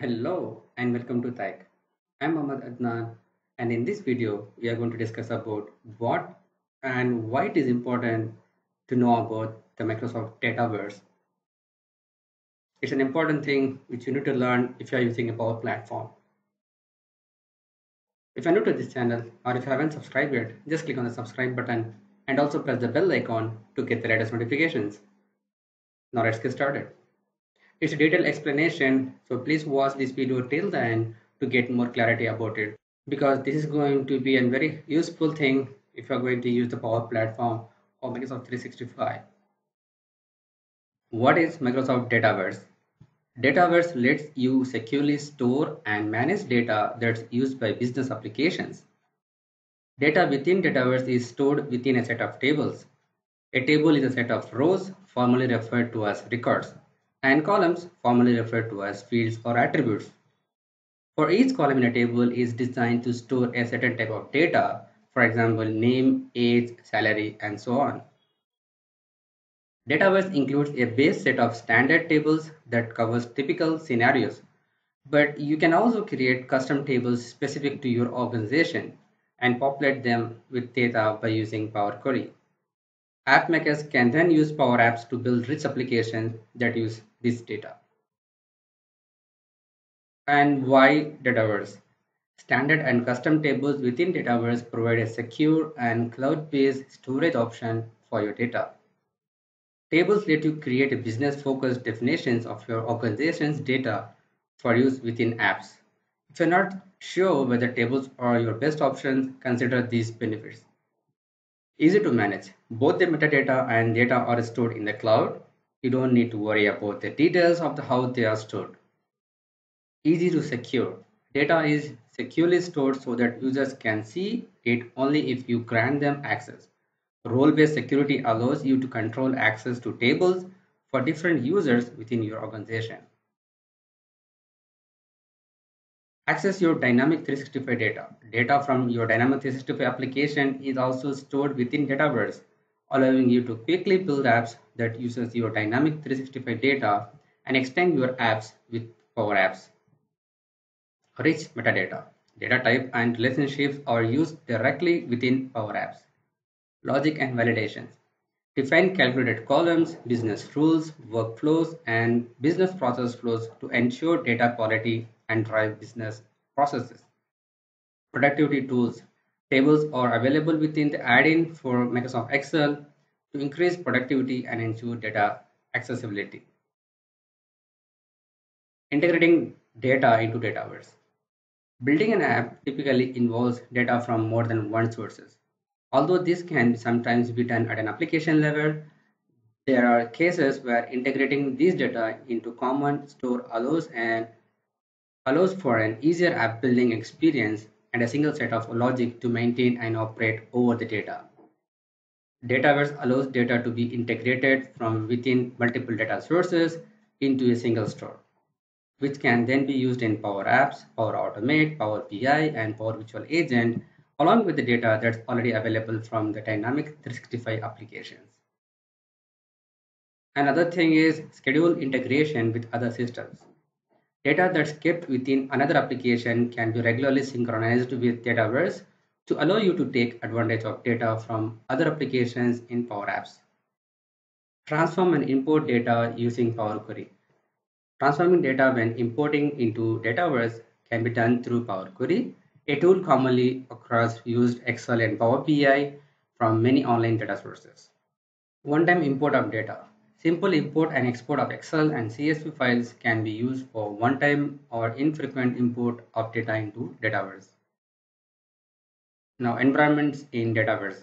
Hello and welcome to Tech. I'm Mohammad Adnan, and in this video we are going to discuss about what and why it is important to know about the Microsoft Dataverse. It's an important thing which you need to learn if you are using a Power Platform. If you're new to this channel or if you haven't subscribed yet, just click on the subscribe button and also press the bell icon to get the latest notifications. Now let's get started. It's a detailed explanation, so please watch this video till the end to get more clarity about it. Because this is going to be a very useful thing if you're going to use the Power Platform or Microsoft 365. What is Microsoft Dataverse? Dataverse lets you securely store and manage data that's used by business applications. Data within Dataverse is stored within a set of tables. A table is a set of rows, formerly referred to as records, and columns, formerly referred to as fields or attributes. For each column in a table is designed to store a certain type of data, for example, name, age, salary, and so on. Dataverse includes a base set of standard tables that covers typical scenarios, but you can also create custom tables specific to your organization and populate them with data by using Power Query. App makers can then use Power Apps to build rich applications that use this data. And why Dataverse? Standard and custom tables within Dataverse provide a secure and cloud-based storage option for your data. Tables let you create a business-focused definitions of your organization's data for use within apps. If you're not sure whether tables are your best options, consider these benefits. Easy to manage. Both the metadata and data are stored in the cloud. You don't need to worry about the details of how they are stored. Easy to secure. Data is securely stored so that users can see it only if you grant them access. Role-based security allows you to control access to tables for different users within your organization. Access your Dynamic 365 data. Data from your Dynamic 365 application is also stored within Dataverse, allowing you to quickly build apps that uses your Dynamic 365 data and extend your apps with Power Apps. Rich metadata. Data type and relationships are used directly within Power Apps. Logic and validations. Define calculated columns, business rules, workflows, and business process flows to ensure data quality and drive business processes. Productivity tools. Tables are available within the add-in for Microsoft Excel to increase productivity and ensure data accessibility. Integrating data into Dataverse. Building an app typically involves data from more than one sources. Although this can sometimes be done at an application level, there are cases where integrating these data into common store allows for an easier app building experience and a single set of logic to maintain and operate over the data. Dataverse allows data to be integrated from within multiple data sources into a single store, which can then be used in Power Apps, Power Automate, Power BI, and Power Virtual Agent, along with the data that's already available from the Dynamic 365 applications. Another thing is schedule integration with other systems. Data that's kept within another application can be regularly synchronized with Dataverse to allow you to take advantage of data from other applications in Power Apps. Transform and import data using Power Query. Transforming data when importing into Dataverse can be done through Power Query, a tool commonly across used Excel and Power BI from many online data sources. One-time import of data. Simple import and export of Excel and CSV files can be used for one-time or infrequent import of data into Dataverse. Now, environments in Dataverse.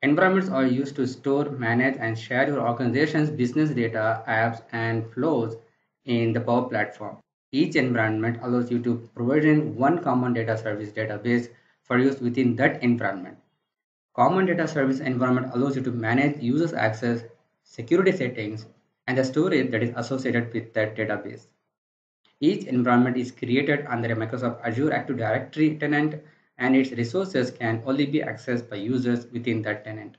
Environments are used to store, manage, and share your organization's business data, apps, and flows in the Power Platform. Each environment allows you to provision one common data service database for use within that environment. Common data service environment allows you to manage users access, security settings, and the storage that is associated with that database. Each environment is created under a Microsoft Azure Active Directory tenant, and its resources can only be accessed by users within that tenant.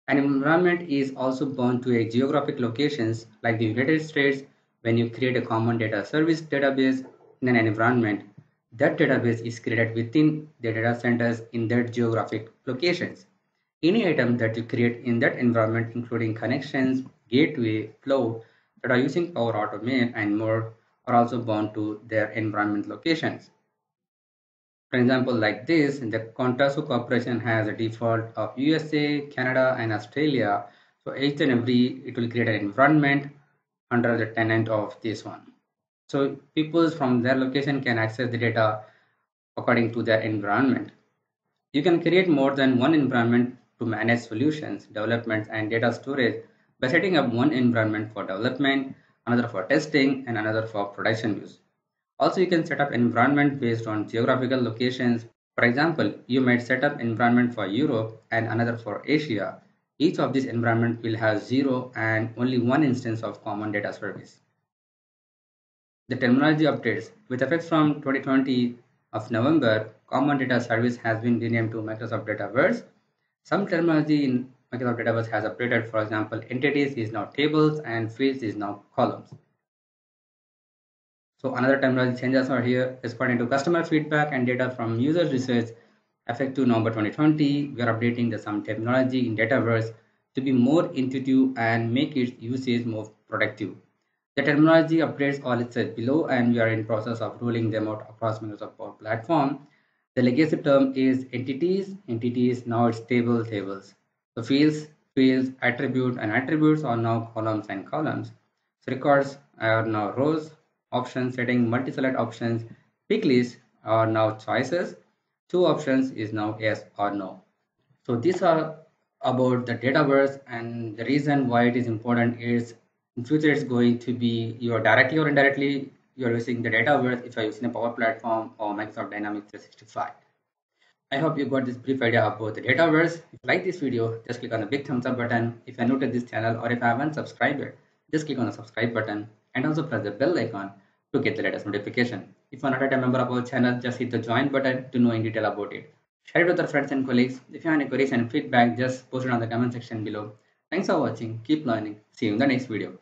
An environment is also bound to a geographic locations like the United States when you create a common data service database in an environment, that database is created within the data centers in that geographic locations. Any item that you create in that environment, including connections, gateway, flow that are using Power Automate and more, are also bound to their environment locations. For example, like this, the Contaso Corporation has a default of USA, Canada, and Australia. So each and every, it will create an environment under the tenant of this one. So people from their location can access the data according to their environment. You can create more than one environment to manage solutions, developments, and data storage by setting up one environment for development, another for testing, and another for production use. Also, you can set up environment based on geographical locations. For example, you might set up environment for Europe and another for Asia. Each of these environments will have zero and only one instance of common data service. The terminology updates. With effect from 2020 of November, Common Data Service has been renamed to Microsoft Dataverse. Some terminology in Microsoft Dataverse has updated. For example, entities is now tables and fields is now columns. So another terminology changes are here. Responding to customer feedback and data from user research, effective November 2020, we are updating some terminology in Dataverse to be more intuitive and make its usage more productive. The terminology updates are listed below and we are in process of rolling them out across Microsoft Power Platform. The legacy term is entities, now it's tables. So fields, attribute and attributes are now columns and columns. So records are now rows, option setting, multi-select options, pick list are now choices, two options is now yes or no. So these are about the Dataverse, and the reason why it is important is in future it's going to be you are directly or indirectly you are using the Dataverse if you are using a Power Platform or Microsoft Dynamics 365. I hope you got this brief idea about the Dataverse. If you like this video, just click on the big thumbs up button. If you are new to this channel or if I haven't subscribed yet, just click on the subscribe button and also press the bell icon to get the latest notification. If you are not yet a member of our channel, just hit the join button to know in detail about it. Share it with your friends and colleagues. If you have any queries and feedback, just post it on the comment section below. Thanks for watching. Keep learning. See you in the next video.